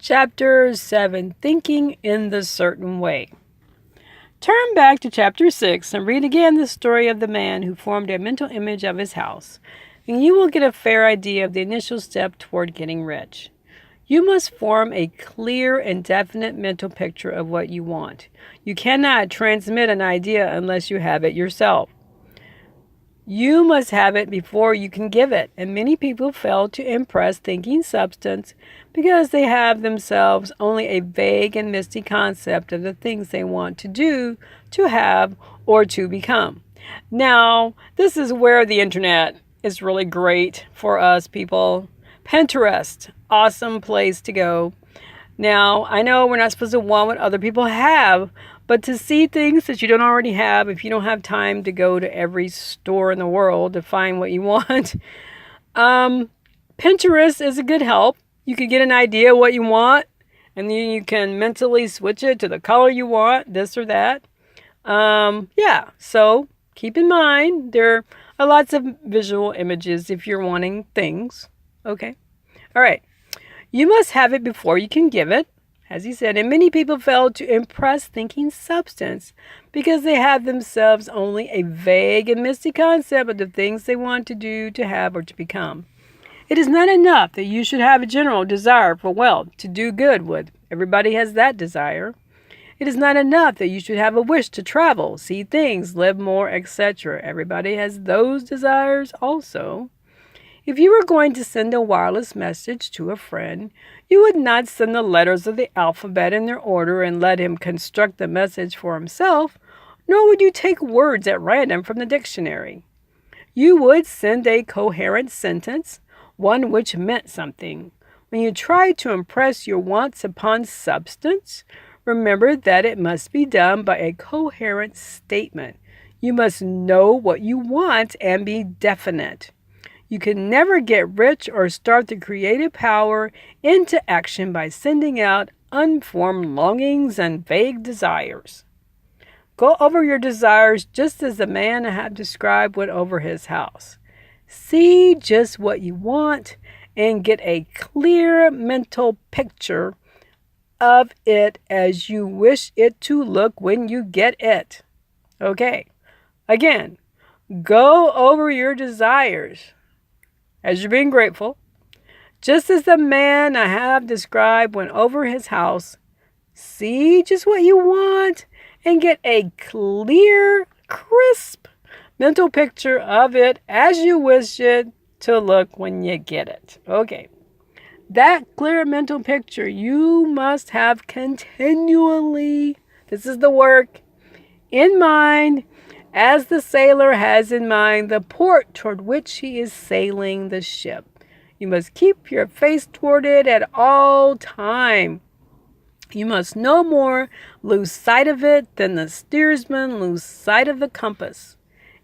Chapter 7, Thinking in the Certain Way. Turn back to Chapter 6 and read again the story of the man who formed a mental image of his house, and you will get a fair idea of the initial step toward getting rich. You must form a clear and definite mental picture of what you want. You cannot transmit an idea unless you have it yourself. You must have it before you can give it, and many people fail to impress thinking substance because they have themselves only a vague and misty concept of the things they want to do, to have, or to become. Now, this is where the internet is really great for us people. Pinterest, awesome place to go. Now, I know we're not supposed to want what other people have, but to see things that you don't already have, if you don't have time to go to every store in the world to find what you want, Pinterest is a good help. You can get an idea of what you want, and then you can mentally switch it to the color you want, this or that. So keep in mind, there are lots of visual images if you're wanting things. Okay. All right. You must have it before you can give it, as he said, and many people fail to impress thinking substance because they have themselves only a vague and misty concept of the things they want to do, to have, or to become. It is not enough that you should have a general desire for wealth, to do good with. Everybody has that desire. It is not enough that you should have a wish to travel, see things, live more, etc. Everybody has those desires also. If you were going to send a wireless message to a friend, you would not send the letters of the alphabet in their order and let him construct the message for himself, nor would you take words at random from the dictionary. You would send a coherent sentence, one which meant something. When you try to impress your wants upon substance, remember that it must be done by a coherent statement. You must know what you want and be definite. You can never get rich or start the creative power into action by sending out unformed longings and vague desires. Go over your desires just as the man I have described went over his house. See just what you want and get a clear mental picture of it as you wish it to look when you get it. Okay, again, go over your desires as you're being grateful, just as the man I have described went over his house. See just what you want and get a clear, crisp mental picture of it as you wish it to look when you get it. Okay. That clear mental picture you must have continually, this is the work, in mind, as the sailor has in mind the port toward which he is sailing the ship. You must keep your face toward it at all time. You must no more lose sight of it than the steersman lose sight of the compass.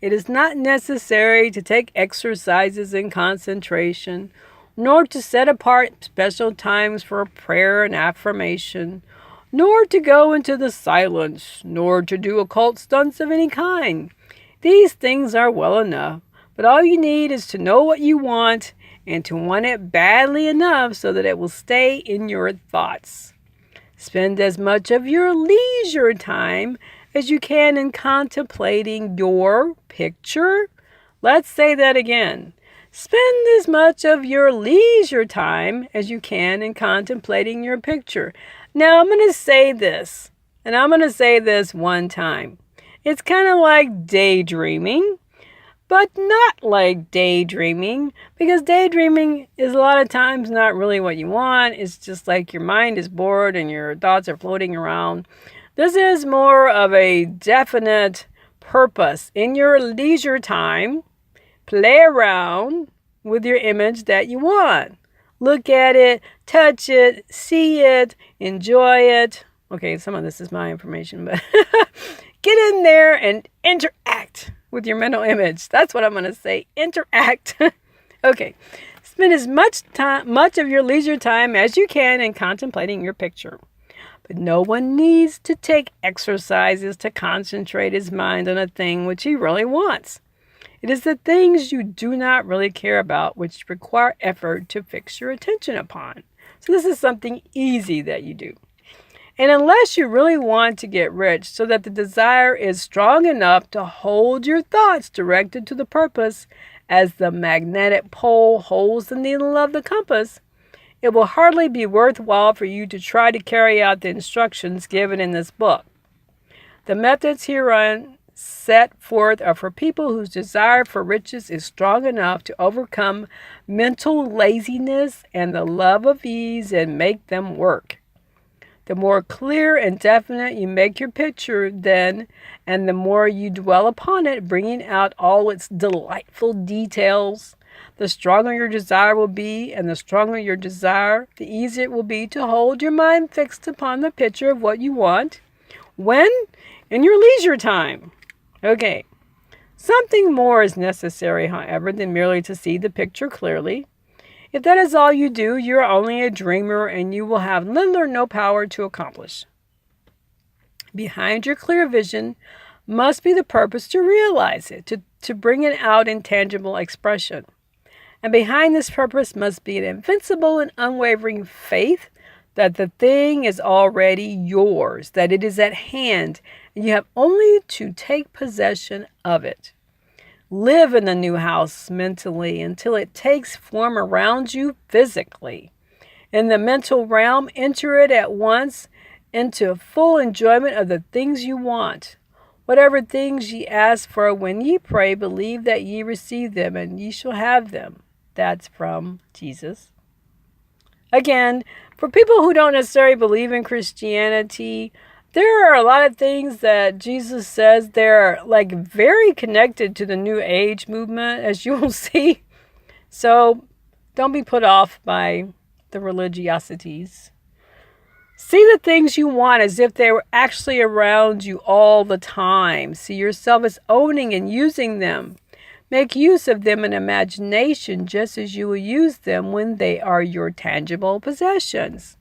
It is not necessary to take exercises in concentration, nor to set apart special times for prayer and affirmation, nor to go into the silence, nor to do occult stunts of any kind. These things are well enough, but all you need is to know what you want and to want it badly enough so that it will stay in your thoughts. Spend as much of your leisure time as you can in contemplating your picture. Let's say that again. Spend as much of your leisure time as you can in contemplating your picture. Now, I'm going to say this, and I'm going to say this one time. It's kind of like daydreaming, but not like daydreaming, because daydreaming is a lot of times not really what you want. It's just like your mind is bored and your thoughts are floating around. This is more of a definite purpose. In your leisure time, play around with your image that you want. Look at it, touch it, see it, enjoy it. Okay, some of this is my information, but get in there and interact with your mental image. That's what I'm going to say. Interact. Okay. Spend as much of your leisure time as you can in contemplating your picture. But no one needs to take exercises to concentrate his mind on a thing which he really wants. It is the things you do not really care about which require effort to fix your attention upon. So this is something easy that you do. And unless you really want to get rich so that the desire is strong enough to hold your thoughts directed to the purpose as the magnetic pole holds the needle of the compass, it will hardly be worthwhile for you to try to carry out the instructions given in this book. The methods herein set forth are for people whose desire for riches is strong enough to overcome mental laziness and the love of ease and make them work. The more clear and definite you make your picture, then, and the more you dwell upon it, bringing out all its delightful details, the stronger your desire will be, and the stronger your desire, the easier it will be to hold your mind fixed upon the picture of what you want. When? In your leisure time. Okay. Something more is necessary, however, than merely to see the picture clearly. If that is all you do, you are only a dreamer, and you will have little or no power to accomplish. Behind your clear vision must be the purpose to realize it, to bring it out in tangible expression. And behind this purpose must be an invincible and unwavering faith that the thing is already yours, that it is at hand, and you have only to take possession of it. Live in the new house mentally until it takes form around you physically. In the mental realm, enter it at once into full enjoyment of the things you want. Whatever things ye ask for when ye pray, believe that ye receive them, and ye shall have them. That's from Jesus. Again, for people who don't necessarily believe in Christianity, there are a lot of things that Jesus says they're like very connected to the New Age movement, as you will see. So don't be put off by the religiosities. See the things you want as if they were actually around you all the time. See yourself as owning and using them. Make use of them in imagination just as you will use them when they are your tangible possessions.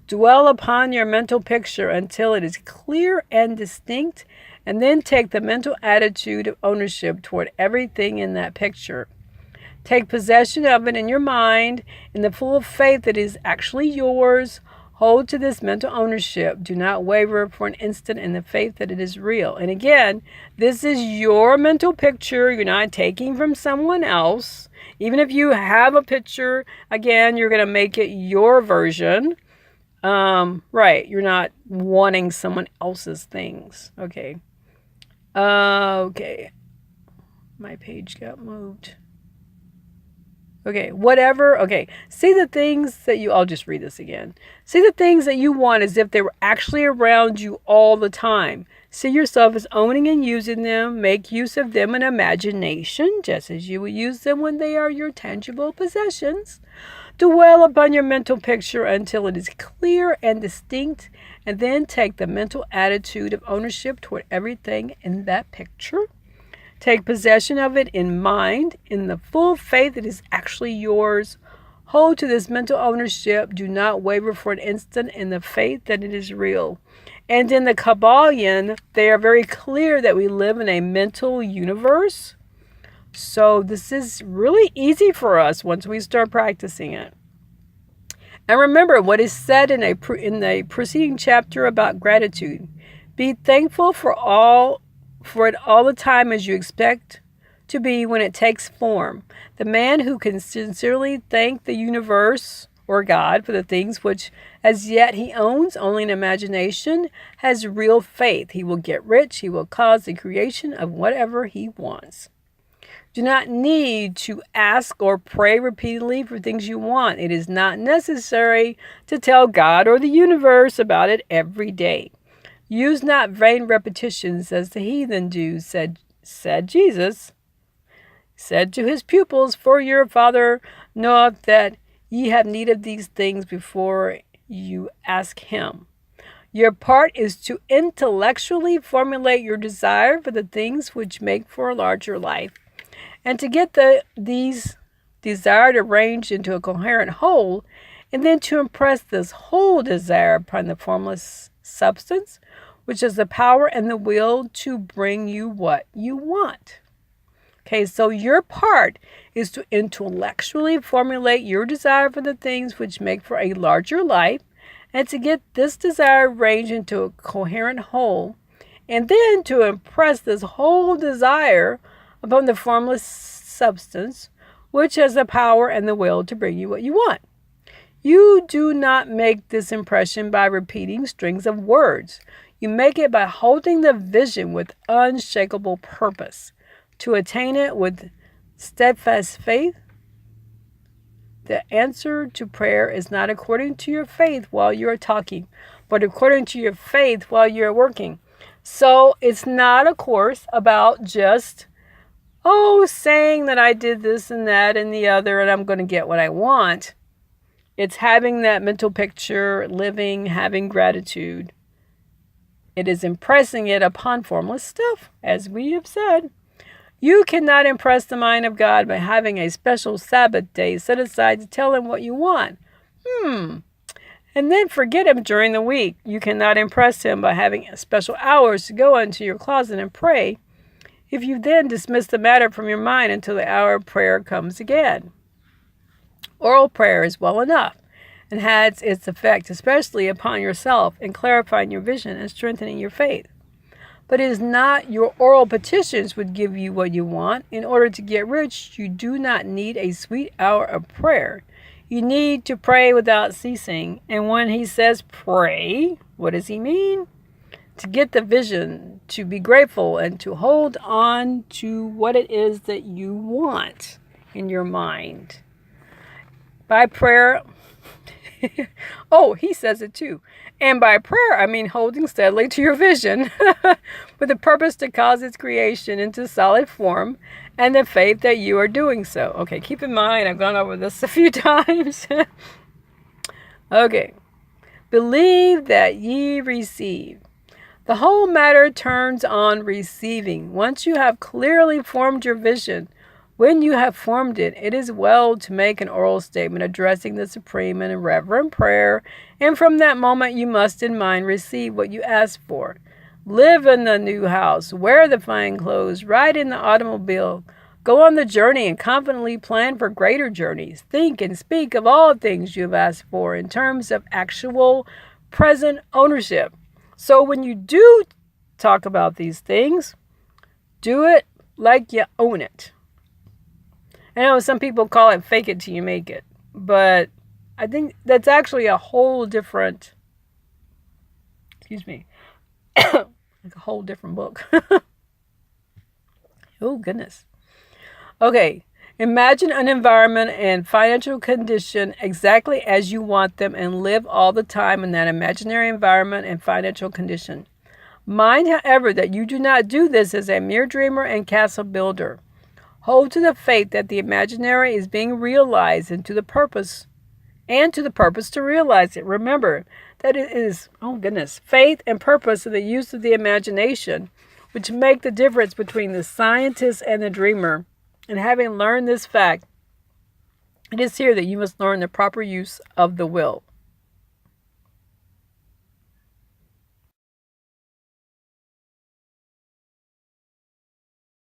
Dwell upon your mental picture until it is clear and distinct, and then take the mental attitude of ownership toward everything in that picture. Take possession of it in your mind in the full faith that it is actually yours. Hold to this mental ownership. Do not waver for an instant in the faith that it is real. And again, this is your mental picture. You're not taking from someone else. Even if you have a picture, again, you're going to make it your version. Right. You're not wanting someone else's things. Okay. Okay. My page got moved. Okay. Whatever. Okay. See the things that I'll just read this again. See the things that you want as if they were actually around you all the time. See yourself as owning and using them. Make use of them in imagination, just as you would use them when they are your tangible possessions. Dwell upon your mental picture until it is clear and distinct, and then take the mental attitude of ownership toward everything in that picture. Take possession of it in mind, in the full faith it is actually yours. Hold to this mental ownership. Do not waver for an instant in the faith that it is real. And in the Kabbalion, they are very clear that we live in a mental universe. So this is really easy for us once we start practicing it. And remember what is said in the preceding chapter about gratitude. Be thankful for it all the time as you expect to be when it takes form. The man who can sincerely thank the universe or God for the things which as yet he owns only in imagination has real faith. He will get rich. He will cause the creation of whatever he wants. Do not need to ask or pray repeatedly for things you want. It is not necessary to tell God or the universe about it every day. Use not vain repetitions as the heathen do, said Jesus. Said to his pupils, for your Father knoweth that ye have need of these things before you ask him. Your part is to intellectually formulate your desire for the things which make for a larger life. And to get these desired arranged into a coherent whole, and then to impress this whole desire upon the formless substance, which is the power and the will to bring you what you want. Okay, so your part is to intellectually formulate your desire for the things which make for a larger life, and to get this desire arranged into a coherent whole, and then to impress this whole desire upon the formless substance, which has the power and the will to bring you what you want. You do not make this impression by repeating strings of words. You make it by holding the vision with unshakable purpose. To attain it with steadfast faith, the answer to prayer is not according to your faith while you are talking, but according to your faith while you're working. So it's not, of course, about just, saying that I did this and that and the other and I'm going to get what I want. It's having that mental picture, living, having gratitude. It is impressing it upon formless stuff, as we have said. You cannot impress the mind of God by having a special Sabbath day set aside to tell him what you want. And then forget him during the week. You cannot impress him by having special hours to go into your closet and pray, if you then dismiss the matter from your mind until the hour of prayer comes again. Oral prayer is well enough and has its effect, especially upon yourself, in clarifying your vision and strengthening your faith. But it is not your oral petitions would give you what you want. In order to get rich, you do not need a sweet hour of prayer. You need to pray without ceasing. And when he says pray, what does he mean? To get the vision, to be grateful, and to hold on to what it is that you want in your mind. By prayer, he says it too. And by prayer, I mean holding steadily to your vision with the purpose to cause its creation into solid form and the faith that you are doing so. Okay, keep in mind, I've gone over this a few times. Okay. Believe that ye receive. The whole matter turns on receiving. Once you have clearly formed your vision, when you have formed it, it is well to make an oral statement addressing the Supreme in a reverent prayer, and from that moment you must in mind receive what you ask for. Live in the new house, wear the fine clothes, ride in the automobile, go on the journey and confidently plan for greater journeys. Think and speak of all things you have asked for in terms of actual present ownership. So when you do talk about these things, do it like you own it. I know some people call it fake it till you make it, but I think that's actually a whole different, like a whole different book. Oh, goodness. Okay, imagine an environment and financial condition exactly as you want them and live all the time in that imaginary environment and financial condition. Mind, however, that you do not do this as a mere dreamer and castle builder. Hold to the faith that the imaginary is being realized and to the purpose to realize it. Remember that it is, faith and purpose in the use of the imagination, which make the difference between the scientist and the dreamer. And having learned this fact, it is here that you must learn the proper use of the will.